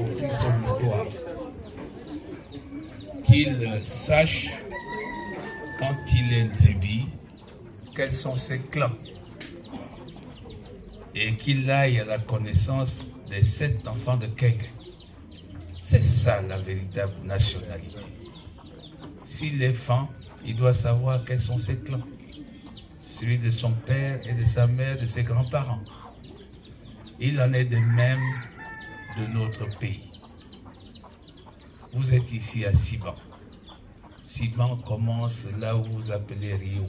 compris son histoire. Qu'il sache, quand il est Nzebi, quels sont ses clans. Et qu'il aille à la connaissance des 7 enfants de Kenge. C'est ça la véritable nationalité. S'il est fan, il doit savoir quels sont ses clans. Celui de son père et de sa mère, de ses grands-parents. Il en est de même de notre pays. Vous êtes ici à Siban. Siban commence là où vous appelez Rio.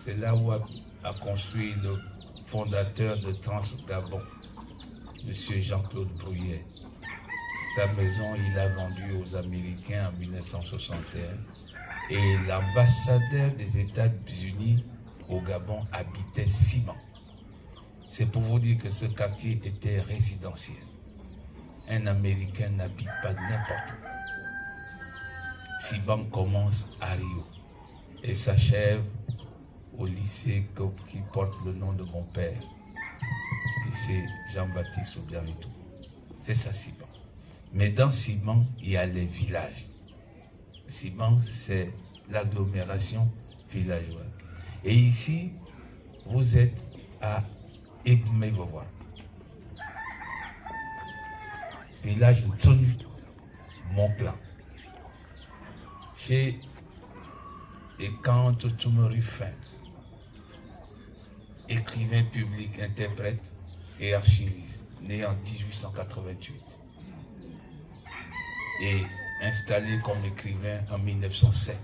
C'est là où a construit le fondateur de Trans-Gabon, M. Jean-Claude Brouillet. Sa maison, il l'a vendue aux Américains en 1961. Et l'ambassadeur des États-Unis au Gabon habitait Siban. C'est pour vous dire que ce quartier était résidentiel. Un Américain n'habite pas n'importe où. Siban commence à Rio et s'achève au lycée qui porte le nom de mon père, lycée Jean-Baptiste Obiaritou. C'est ça Siban. Mais dans Siban, il y a les villages. Siban, c'est l'agglomération villageoise. Et ici, vous êtes à Eboumevovoa. Village Tsoun, mon clan. Chez Ekan Totumorifin, écrivain public, interprète et archiviste, né en 1888. Et installé comme écrivain en 1907.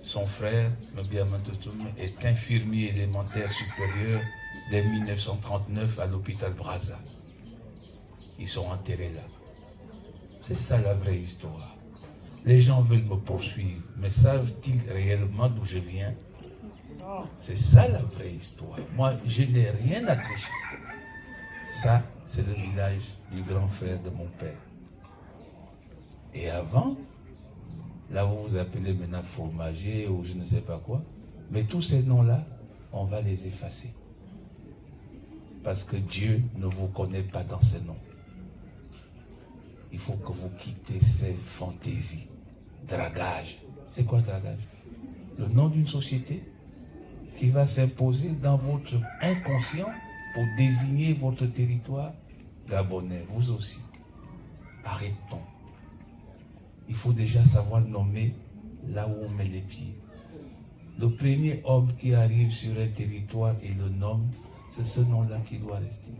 Son frère, Mbiama Totum, est infirmier élémentaire supérieur dès 1939 à l'hôpital Brazza. Ils sont enterrés là. C'est ça la vraie histoire. Les gens veulent me poursuivre, mais savent-ils réellement d'où je viens? C'est ça la vraie histoire. Moi, je n'ai rien à tricher. Ça, c'est le village du grand frère de mon père. Et avant, là où vous appelez maintenant fromager ou je ne sais pas quoi, mais tous ces noms-là, on va les effacer. Parce que Dieu ne vous connaît pas dans ces noms. Il faut que vous quittez ces fantaisies. Dragage. C'est quoi dragage? Le nom d'une société qui va s'imposer dans votre inconscient pour désigner votre territoire gabonais. Vous aussi. Arrêtons. Il faut déjà savoir nommer là où on met les pieds. Le premier homme qui arrive sur un territoire et le nomme, c'est ce nom-là qui doit rester.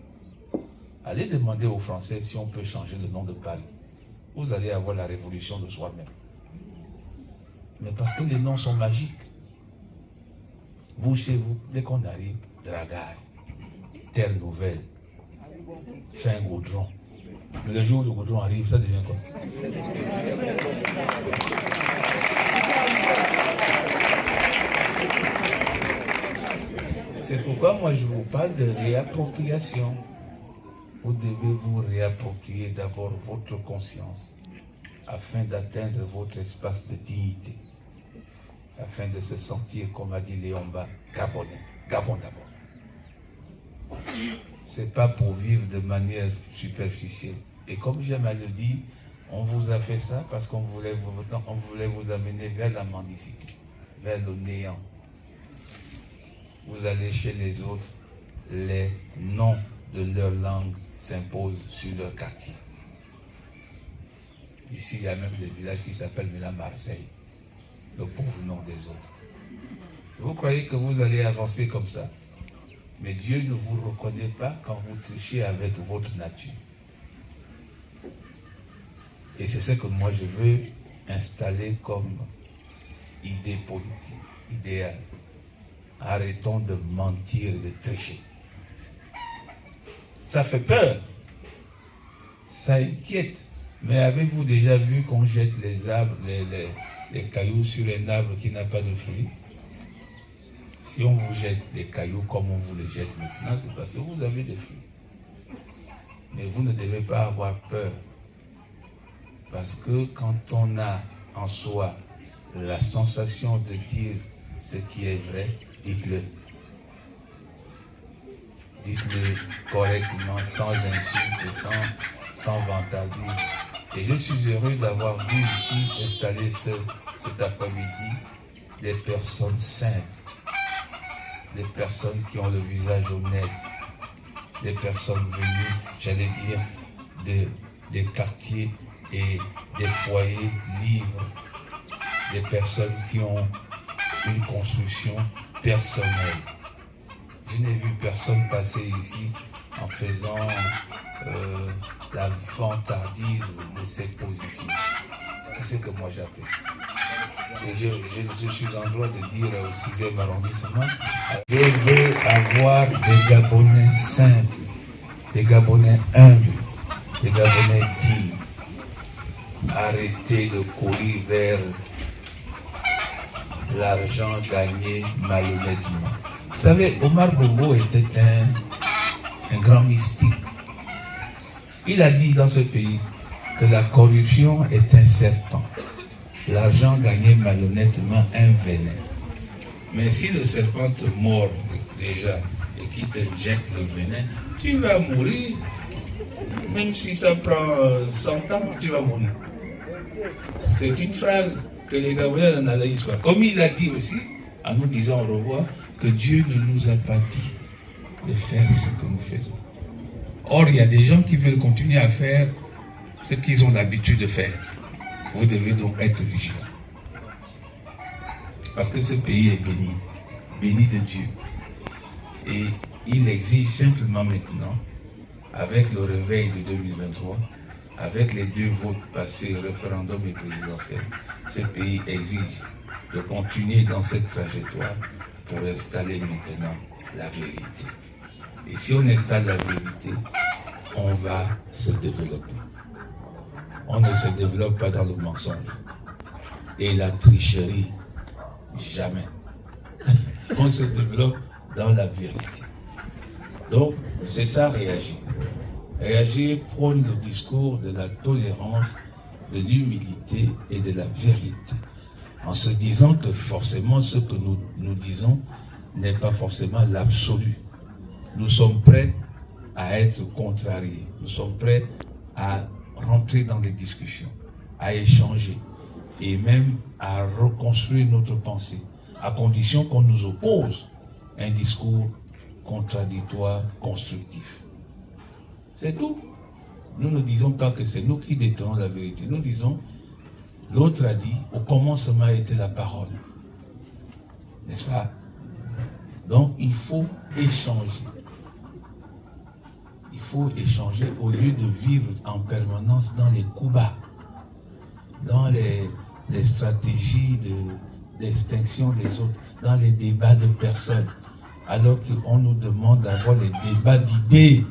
Allez demander aux Français si on peut changer le nom de Paris. Vous allez avoir la révolution de soi-même. Mais parce que les noms sont magiques. Vous, chez vous, dès qu'on arrive, dragage, terre nouvelle, fin goudron. Mais le jour où le goudron arrive, ça devient quoi? C'est pourquoi moi je vous parle de réappropriation. Vous devez vous réapproprier d'abord votre conscience afin d'atteindre votre espace de dignité, afin de se sentir, comme a dit Léomba, gabonais. Gabon d'abord. C'est pas pour vivre de manière superficielle. Et comme j'aime à le dire, on vous a fait ça parce qu'on voulait vous amener vers la mendicité, vers le néant. Vous allez chez les autres, les noms de leur langue s'imposent sur leur quartier. Ici, il y a même des villages qui s'appellent la Marseille, le pauvre nom des autres. Vous croyez que vous allez avancer comme ça? Mais Dieu ne vous reconnaît pas quand vous trichez avec votre nature. Et c'est ce que moi je veux installer comme idée politique, idéale. Arrêtons de mentir et de tricher. Ça fait peur. Ça inquiète. Mais avez-vous déjà vu qu'on jette les arbres, les cailloux sur un arbre qui n'a pas de fruits? Si on vous jette des cailloux comme on vous les jette maintenant, c'est parce que vous avez des fruits. Mais vous ne devez pas avoir peur. Parce que quand on a en soi la sensation de dire ce qui est vrai, dites-le. dites-le correctement, sans insulte, sans vantardise. Et je suis heureux d'avoir vu ici installer cet après-midi des personnes simples, des personnes qui ont le visage honnête, des personnes venues, j'allais dire, des quartiers et des foyers libres, des personnes qui ont une construction personnelle. Je n'ai vu personne passer ici en faisant la vantardise de ses positions. C'est ce que moi j'appelle. Et je suis en droit de dire au 6e arrondissement, je veux avoir des Gabonais simples, des Gabonais humbles, des Gabonais dignes. Arrêtez de courir vers l'argent gagné malhonnêtement. Vous savez, Omar Bongo était un grand mystique. Il a dit dans ce pays que la corruption est un serpent. L'argent gagné malhonnêtement un venin. Mais si le serpent te mord déjà et qu'il t'injecte le venin, tu vas mourir. Même si ça prend 100 ans, tu vas mourir. C'est une phrase que les Gabonais n'analysent pas. Comme il a dit aussi, en nous disant au revoir, que Dieu ne nous a pas dit de faire ce que nous faisons. Or, il y a des gens qui veulent continuer à faire ce qu'ils ont l'habitude de faire. Vous devez donc être vigilants. Parce que ce pays est béni, béni de Dieu. Et il exige simplement maintenant, avec le réveil de 2023, avec les 2 votes passés, référendum et présidentiel, ce pays exige de continuer dans cette trajectoire pour installer maintenant la vérité. Et si on installe la vérité, on va se développer. On ne se développe pas dans le mensonge. Et la tricherie, jamais. On se développe dans la vérité. Donc, c'est ça, réagir. Réagir prône le discours de la tolérance, de l'humilité et de la vérité. En se disant que forcément ce que nous disons n'est pas forcément l'absolu. Nous sommes prêts à être contrariés. Nous sommes prêts à rentrer dans des discussions, à échanger et même à reconstruire notre pensée, à condition qu'on nous oppose un discours contradictoire, constructif. C'est tout. Nous ne disons pas que c'est nous qui détenons la vérité. Nous disons, l'autre a dit, au commencement était la parole. N'est-ce pas? Donc, il faut échanger. Il faut échanger au lieu de vivre en permanence dans les coups bas, dans les stratégies d'extinction des autres, dans les débats de personnes, alors qu'on nous demande d'avoir les débats d'idées.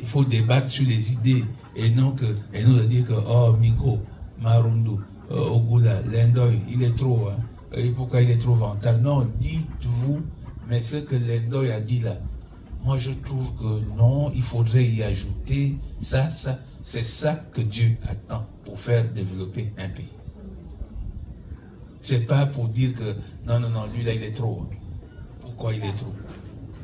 Il faut débattre sur les idées et non de dire que oh Miko, Marundu, Ogula, Lendoy, il est trop, hein, et pourquoi il est trop vantard. Non, dites-vous, mais ce que Lendoy a dit là, moi je trouve que non, il faudrait y ajouter ça, c'est ça que Dieu attend pour faire développer un pays. C'est pas pour dire que non, lui là il est trop. Pourquoi il est trop?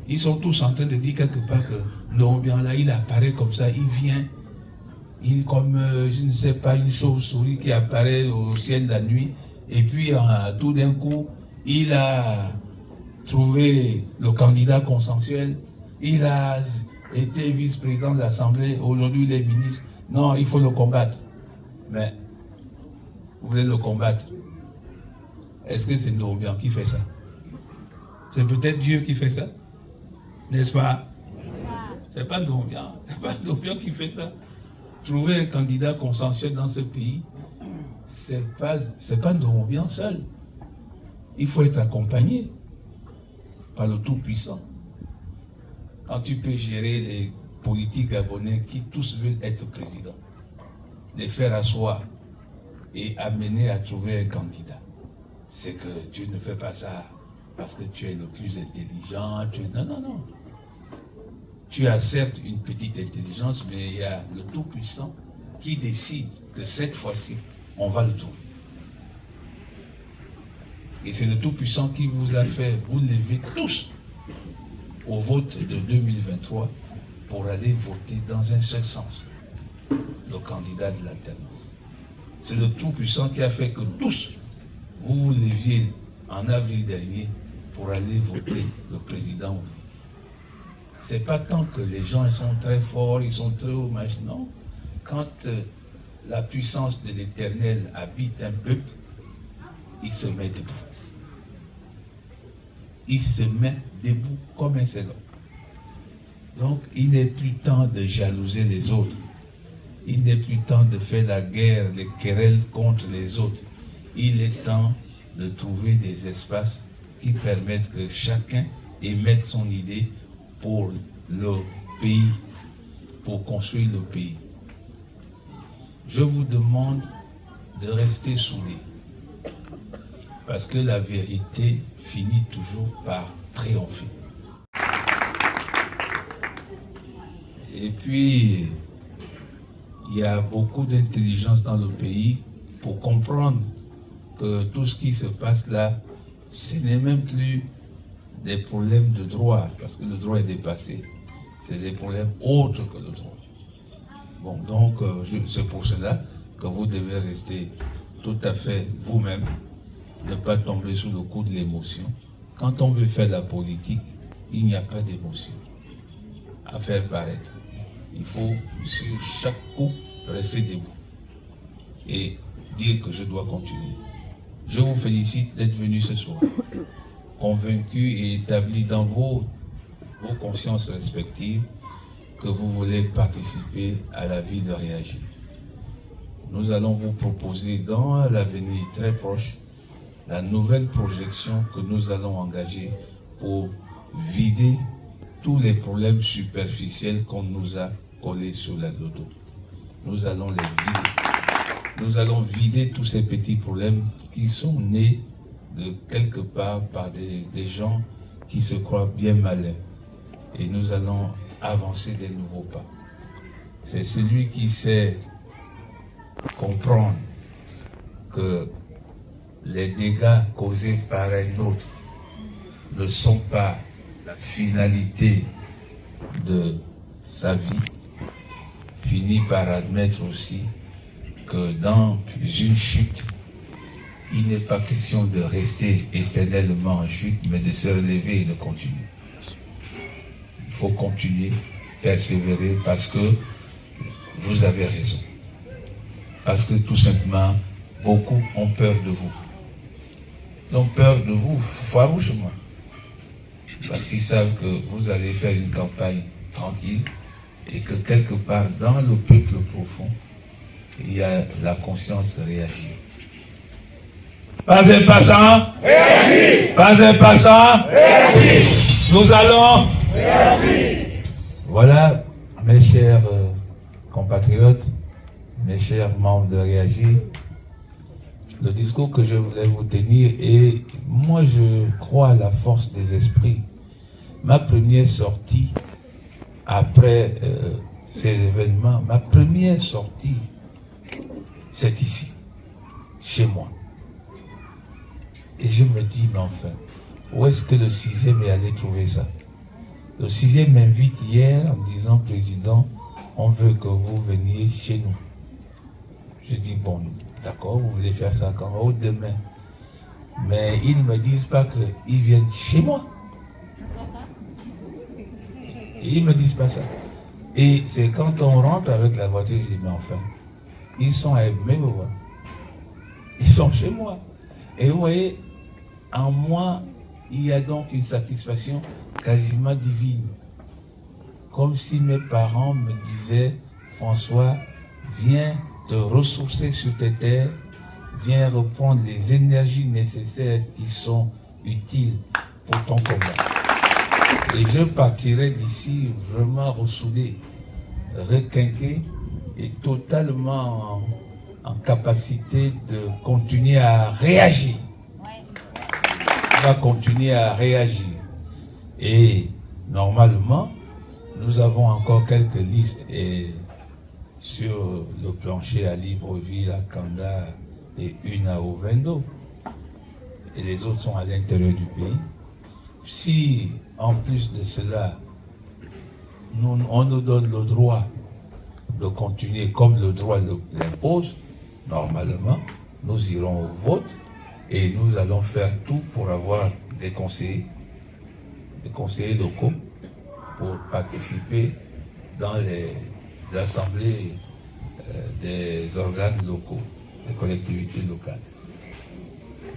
Ils sont tous en train de dire quelque part que non, bien là, il apparaît comme ça, il vient, il comme, je ne sais pas, une chauve-souris qui apparaît au ciel de la nuit, et puis tout d'un coup, il a trouvé le candidat consensuel, il a été vice-président de l'Assemblée, aujourd'hui il est ministre. Non, il faut le combattre. Mais, vous voulez le combattre? Est-ce que c'est Ndobia qui fait ça? C'est peut-être Dieu qui fait ça? N'est-ce pas? C'est pas Ndobia. C'est pas Ndobia qui fait ça. Trouver un candidat consensuel dans ce pays, c'est pas Ndobia seul. Il faut être accompagné par le Tout-Puissant. Quand tu peux gérer les politiques gabonais qui tous veulent être présidents, les faire asseoir et amener à trouver un candidat, c'est que tu ne fais pas ça parce que tu es le plus intelligent. Non. Tu as certes une petite intelligence, mais il y a le Tout-Puissant qui décide que cette fois-ci, on va le trouver. Et c'est le Tout-Puissant qui vous a fait vous lever tous au vote de 2023 pour aller voter dans un seul sens, le candidat de l'alternance. C'est le Tout-Puissant qui a fait que tous, vous vous leviez en avril dernier pour aller voter le président. C'est pas tant que les gens ils sont très forts, ils sont très hauts, non. Quand la puissance de l'Éternel habite un peuple, il se met debout. Il se met debout comme un seul homme. Donc, il n'est plus temps de jalouser les autres. Il n'est plus temps de faire la guerre, les querelles contre les autres. Il est temps de trouver des espaces qui permettent que chacun émette son idée pour le pays, pour construire le pays. Je vous demande de rester soudés, parce que la vérité finit toujours par triompher. Et puis, il y a beaucoup d'intelligence dans le pays pour comprendre que tout ce qui se passe là, ce n'est même plus des problèmes de droit, parce que le droit est dépassé. C'est des problèmes autres que le droit. Bon, donc, c'est pour cela que vous devez rester tout à fait vous-même, ne pas tomber sous le coup de l'émotion. Quand on veut faire la politique, il n'y a pas d'émotion à faire paraître. Il faut, sur chaque coup, rester debout et dire que je dois continuer. Je vous félicite d'être venus ce soir, convaincus et établis dans vos consciences respectives que vous voulez participer à la vie de Réagir. Nous allons vous proposer dans l'avenir très proche la nouvelle projection que nous allons engager pour vider tous les problèmes superficiels qu'on nous a collés sur le dos. Nous allons les vider. Nous allons vider tous ces petits problèmes qui sont nés de quelque part par des gens qui se croient bien malins. Et nous allons avancer des nouveaux pas. C'est celui qui sait comprendre que les dégâts causés par un autre ne sont pas la finalité de sa vie, finit par admettre aussi que dans une chute, il n'est pas question de rester éternellement en chute, mais de se relever et de continuer. Il faut continuer, persévérer, parce que vous avez raison. Parce que tout simplement, beaucoup ont peur de vous. Ils ont peur de vous farouchement. Parce qu'ils savent que vous allez faire une campagne tranquille et que quelque part dans le peuple profond, il y a la conscience réagir. Pas un passant, réagir. Pas un passant, réagir. Nous allons réagir. Voilà, mes chers compatriotes, mes chers membres de Réagir, le discours que je voulais vous tenir, et moi je crois à la force des esprits. Ma première sortie après ces événements, ma première sortie, c'est ici, chez moi. Et je me dis, mais enfin, où est-ce que le 6e est allé trouver ça? Le 6e m'invite hier en disant, Président, on veut que vous veniez chez nous. Je dis, bon, d'accord, vous voulez faire ça quand? Oh, demain. Mais ils ne me disent pas qu'ils viennent chez moi. Ils ne me disent pas ça. Et c'est quand on rentre avec la voiture, je dis, mais enfin, ils sont à Megowa. Ils sont chez moi. Et vous voyez, en moi, il y a donc une satisfaction quasiment divine. Comme si mes parents me disaient, François, viens te ressourcer sur tes terres, viens reprendre les énergies nécessaires qui sont utiles pour ton combat. Et je partirai d'ici vraiment ressoudé, requinqué et totalement en capacité de continuer à réagir. On va continuer à réagir. Et normalement, nous avons encore quelques listes et sur le plancher à Libreville, à Kanda et une à Ovendo. Et les autres sont à l'intérieur du pays. si en plus de cela, on nous donne le droit de continuer comme le droit l'impose, normalement, nous irons au vote et nous allons faire tout pour avoir des conseillers locaux pour participer dans les assemblées des organes locaux, des collectivités locales.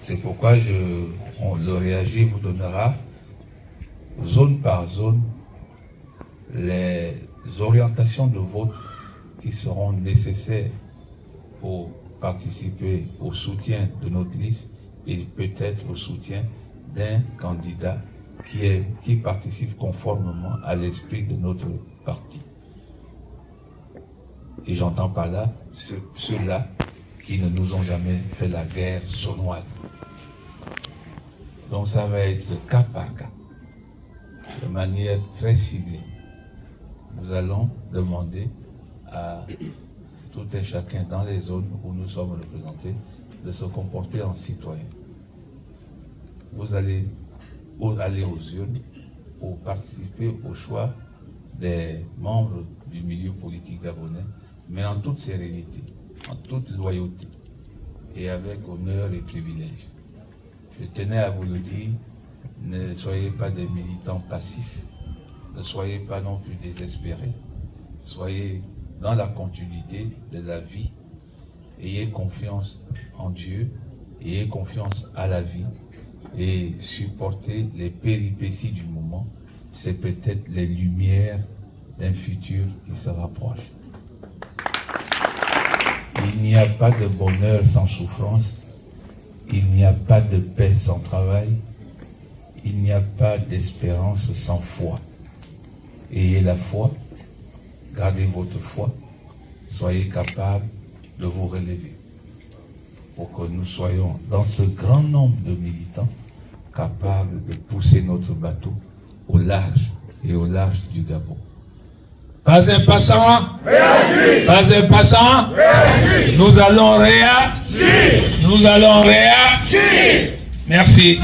C'est pourquoi le réagir vous donnera zone par zone les orientations de vote qui seront nécessaires pour participer au soutien de notre liste et peut-être au soutien d'un candidat qui participe conformément à l'esprit de notre parti. Et j'entends par là ceux-là qui ne nous ont jamais fait la guerre sournoise. Donc ça va être cas par cas, de manière très ciblée. Nous allons demander à tout et chacun dans les zones où nous sommes représentés de se comporter en citoyen. Vous allez aller aux urnes pour participer au choix des membres du milieu politique gabonais, mais en toute sérénité, en toute loyauté et avec honneur et privilège. Je tenais à vous le dire, ne soyez pas des militants passifs, ne soyez pas non plus désespérés, soyez dans la continuité de la vie, ayez confiance en Dieu, ayez confiance à la vie et supportez les péripéties du moment, c'est peut-être les lumières d'un futur qui se rapproche. Il n'y a pas de bonheur sans souffrance, il n'y a pas de paix sans travail, il n'y a pas d'espérance sans foi. Ayez la foi, gardez votre foi, soyez capable de vous relever pour que nous soyons dans ce grand nombre de militants capables de pousser notre bateau au large et au large du Gabon. Pas un passant, réagis. Pas un passant, réagis. Nous allons réagir. Nous allons réagir. Merci.